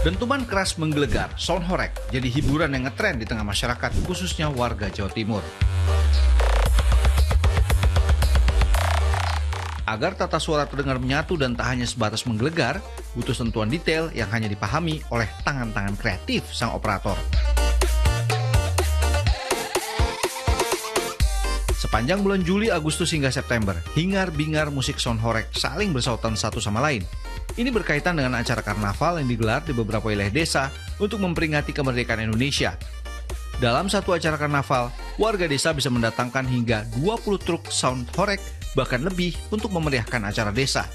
Dentuman keras menggelegar, sound horeg jadi hiburan yang ngetren di tengah masyarakat, khususnya warga Jawa Timur. Agar tata suara terdengar menyatu dan tak hanya sebatas menggelegar, butuh sentuhan detail yang hanya dipahami oleh tangan-tangan kreatif sang operator. Sepanjang bulan Juli, Agustus hingga September, hingar-bingar musik sound horeg saling bersautan satu sama lain. Ini berkaitan dengan acara karnaval yang digelar di beberapa wilayah desa untuk memperingati kemerdekaan Indonesia. Dalam satu acara karnaval, warga desa bisa mendatangkan hingga 20 truk sound horeg, bahkan lebih untuk memeriahkan acara desa.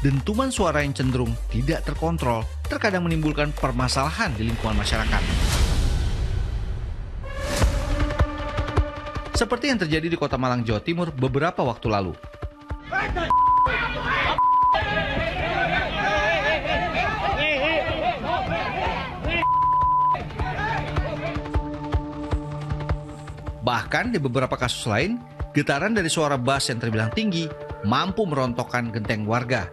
Dentuman suara yang cenderung tidak terkontrol terkadang menimbulkan permasalahan di lingkungan masyarakat. Seperti yang terjadi di Kota Malang, Jawa Timur beberapa waktu lalu. Bahkan di beberapa kasus lain, getaran dari suara bass yang terbilang tinggi mampu merontokkan genteng warga.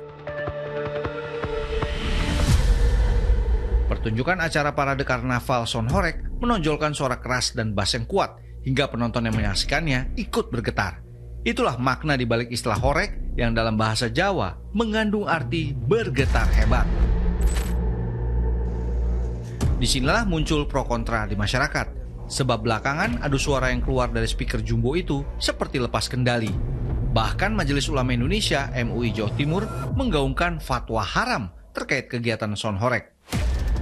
Pertunjukan acara parade karnaval sound horeg menonjolkan suara keras dan bass yang kuat, hingga penonton yang menyaksikannya ikut bergetar. Itulah makna di balik istilah horeg yang dalam bahasa Jawa mengandung arti bergetar hebat. Disinilah muncul pro kontra di masyarakat. Sebab belakangan adu suara yang keluar dari speaker jumbo itu seperti lepas kendali. Bahkan Majelis Ulama Indonesia MUI Jawa Timur menggaungkan fatwa haram terkait kegiatan sound horeg.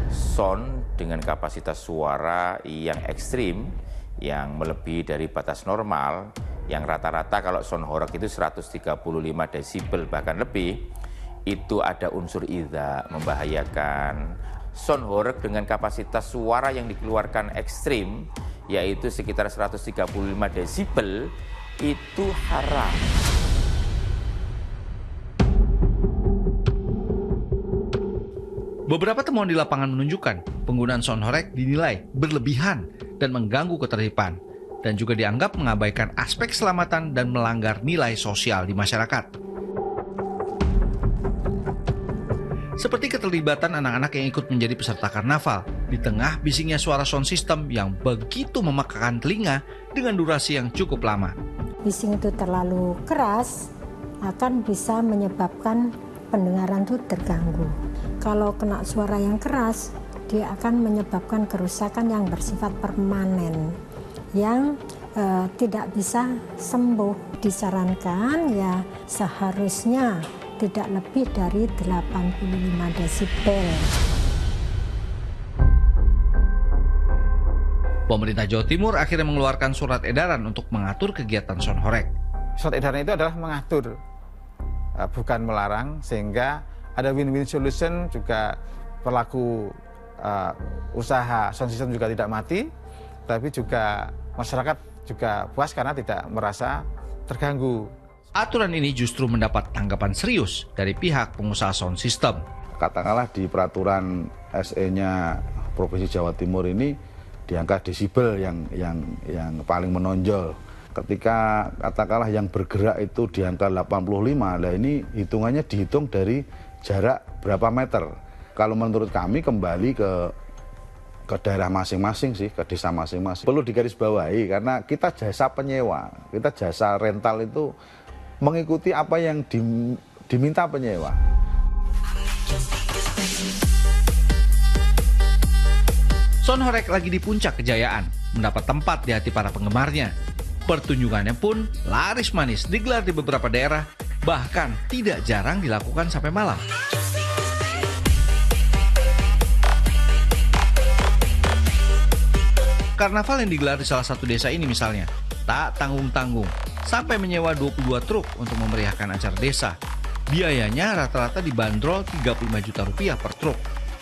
Sound dengan kapasitas suara yang ekstrim, yang melebihi dari batas normal, yang rata-rata kalau sound horeg itu 135 desibel bahkan lebih, itu ada unsur idza, membahayakan. Sound horeg dengan kapasitas suara yang dikeluarkan ekstrim, yaitu sekitar 135 desibel, itu haram. Beberapa temuan di lapangan menunjukkan penggunaan sound horeg dinilai berlebihan dan mengganggu ketertiban, dan juga dianggap mengabaikan aspek keselamatan dan melanggar nilai sosial di masyarakat. Seperti keterlibatan anak-anak yang ikut menjadi peserta karnaval di tengah bisingnya suara sound system yang begitu memekakan telinga dengan durasi yang cukup lama. Bising itu terlalu keras akan bisa menyebabkan pendengaran itu terganggu. Kalau kena suara yang keras, dia akan menyebabkan kerusakan yang bersifat permanen yang tidak bisa sembuh. Disarankan ya seharusnya tidak lebih dari 85 desibel. Pemerintah Jawa Timur akhirnya mengeluarkan surat edaran untuk mengatur kegiatan sound horeg. Surat edaran itu adalah mengatur, bukan melarang, sehingga ada win-win solution, juga pelaku usaha sound system juga tidak mati, tapi juga masyarakat juga puas karena tidak merasa terganggu. Aturan ini justru mendapat tanggapan serius dari pihak pengusaha sound system. Katakanlah di peraturan SE-nya Provinsi Jawa Timur ini di angka desibel yang paling menonjol. Ketika katakanlah yang bergerak itu di angka 85, nah ini hitungannya dihitung dari jarak berapa meter. Kalau menurut kami kembali ke daerah masing-masing sih, ke desa masing-masing. Perlu digarisbawahi karena kita jasa penyewa, kita jasa rental itu mengikuti apa yang diminta penyewa. Sound horeg lagi di puncak kejayaan, mendapat tempat di hati para penggemarnya. Pertunjukannya pun laris manis digelar di beberapa daerah, bahkan tidak jarang dilakukan sampai malam. Karnaval yang digelar di salah satu desa ini misalnya, tak tanggung-tanggung, sampai menyewa 22 truk untuk memeriahkan acara desa. Biayanya rata-rata dibanderol 35 juta rupiah per truk.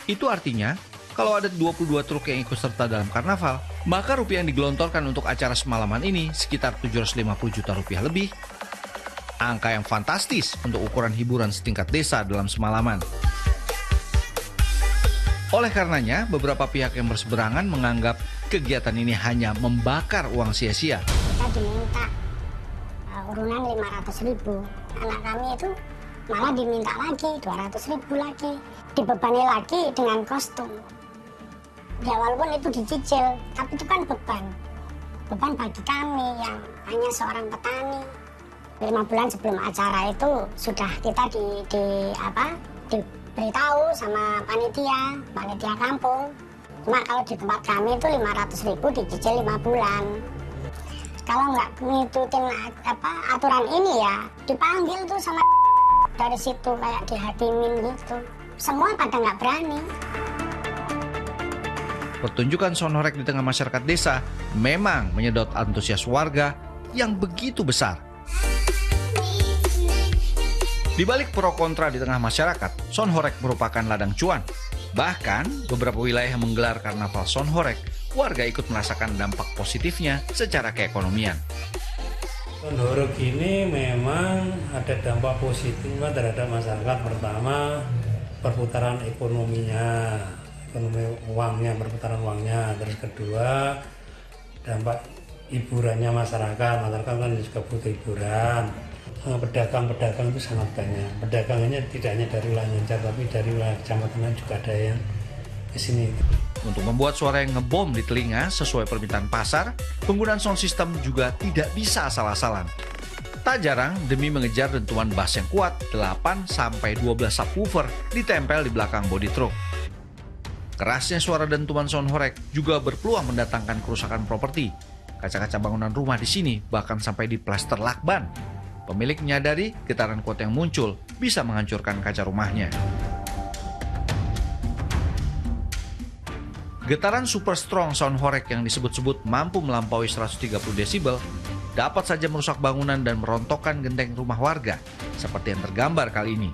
Itu artinya, kalau ada 22 truk yang ikut serta dalam karnaval, maka rupiah yang digelontorkan untuk acara semalaman ini sekitar 750 juta rupiah lebih. Angka yang fantastis untuk ukuran hiburan setingkat desa dalam semalaman. Oleh karenanya, beberapa pihak yang berseberangan menganggap kegiatan ini hanya membakar uang sia-sia. Kita diminta urunan 500.000. Anak kami itu malah diminta lagi 200.000 lagi, dibebani lagi dengan kostum. Ya walaupun itu dicicil, tapi itu kan beban bagi kami yang hanya seorang petani. 5 bulan sebelum acara itu sudah kita diberitahu sama panitia kampung. Cuma kalau di tempat kami itu 500.000 dicicil 5 bulan. Kalau nggak ngikutin aturan ini ya dipanggil tuh sama dari situ kayak dihakimin gitu. Semua pada nggak berani. Pertunjukan sound horeg di tengah masyarakat desa memang menyedot antusias warga yang begitu besar. Di balik pro kontra di tengah masyarakat, sound horeg merupakan ladang cuan. Bahkan, beberapa wilayah yang menggelar karnaval sound horeg, warga ikut merasakan dampak positifnya secara keekonomian. Sound horeg ini memang ada dampak positifnya terhadap masyarakat. Pertama, perputaran ekonominya, perputaran uangnya. Terus kedua, dampak hiburannya masyarakat kan juga butuh hiburan. Pedagang-pedagang itu sangat banyak. Pedagangannya tidak hanya dari wilayah Nyancar, tapi dari wilayah kecamatan juga ada yang ke sini. Untuk membuat suara yang ngebom di telinga sesuai permintaan pasar, penggunaan sound system juga tidak bisa asal-asalan. Tak jarang, demi mengejar dentuman bass yang kuat, 8-12 subwoofer ditempel di belakang bodi truk. Kerasnya suara dentuman sound horeg juga berpeluang mendatangkan kerusakan properti. Kaca-kaca bangunan rumah di sini bahkan sampai diplester lakban. Pemilik menyadari getaran kuat yang muncul bisa menghancurkan kaca rumahnya. Getaran super strong sound horeg yang disebut-sebut mampu melampaui 130 desibel dapat saja merusak bangunan dan merontokkan genteng rumah warga, seperti yang tergambar kali ini.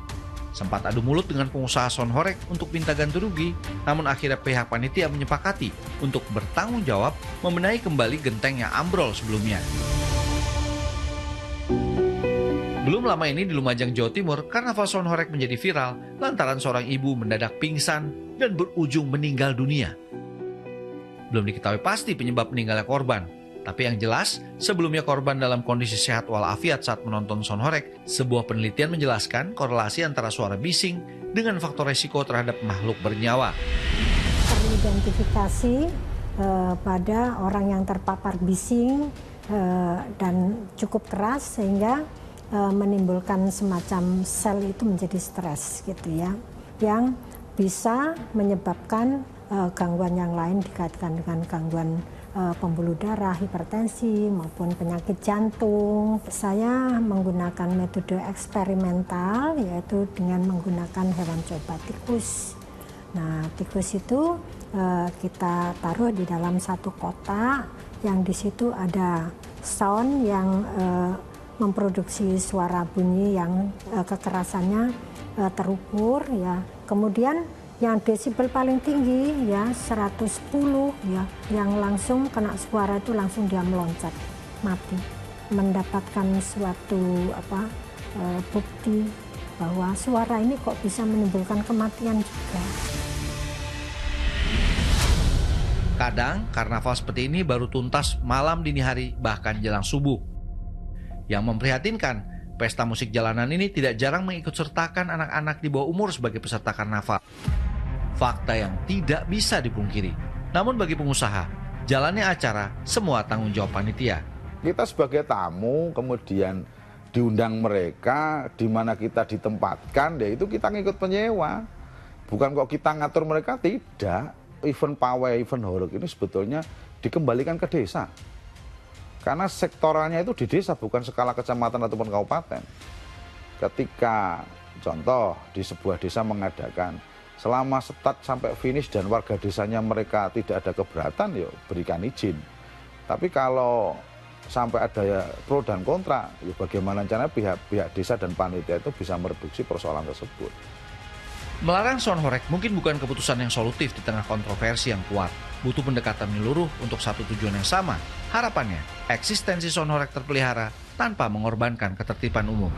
Sempat adu mulut dengan pengusaha sound horeg untuk minta ganti rugi, namun akhirnya pihak panitia menyepakati untuk bertanggung jawab membenahi kembali genteng yang ambrol sebelumnya. Belum lama ini di Lumajang, Jawa Timur, karnaval sound horeg menjadi viral lantaran seorang ibu mendadak pingsan dan berujung meninggal dunia. Belum diketahui pasti penyebab meninggalnya korban, tapi yang jelas sebelumnya korban dalam kondisi sehat walafiat saat menonton sound horeg. Sebuah penelitian menjelaskan korelasi antara suara bising dengan faktor resiko terhadap makhluk bernyawa. Teridentifikasi pada orang yang terpapar bising dan cukup keras sehingga menimbulkan semacam sel itu menjadi stres gitu ya, yang bisa menyebabkan gangguan yang lain dikaitkan dengan gangguan pembuluh darah, hipertensi maupun penyakit jantung. Saya menggunakan metode eksperimental yaitu dengan menggunakan hewan coba tikus. Nah, tikus itu kita taruh di dalam satu kotak yang di situ ada sound yang memproduksi suara bunyi yang kekerasannya terukur ya. Kemudian yang desibel paling tinggi ya 110 ya, yang langsung kena suara itu langsung dia meloncat mati. Mendapatkan suatu bukti bahwa suara ini kok bisa menimbulkan kematian juga. Kadang karnaval seperti ini baru tuntas malam dini hari bahkan jelang subuh. Yang memprihatinkan, pesta musik jalanan ini tidak jarang mengikutsertakan anak-anak di bawah umur sebagai peserta karnaval. Fakta yang tidak bisa dipungkiri. Namun bagi pengusaha, jalannya acara semua tanggung jawab panitia. Kita sebagai tamu kemudian diundang mereka, di mana kita ditempatkan, ya itu kita ngikut penyewa. Bukan kok kita ngatur mereka, tidak. Event pawai, event horeg ini sebetulnya dikembalikan ke desa. Karena sektoralnya itu di desa, bukan skala kecamatan ataupun kabupaten. Ketika contoh di sebuah desa mengadakan, selama start sampai finish dan warga desanya mereka tidak ada keberatan, ya berikan izin. Tapi kalau sampai ada ya pro dan kontra, ya bagaimana caranya pihak desa dan panitia itu bisa mereduksi persoalan tersebut. Melarang sound horeg mungkin bukan keputusan yang solutif di tengah kontroversi yang kuat. Butuh pendekatan menyeluruh untuk satu tujuan yang sama. Harapannya, eksistensi sound horeg terpelihara tanpa mengorbankan ketertiban umum.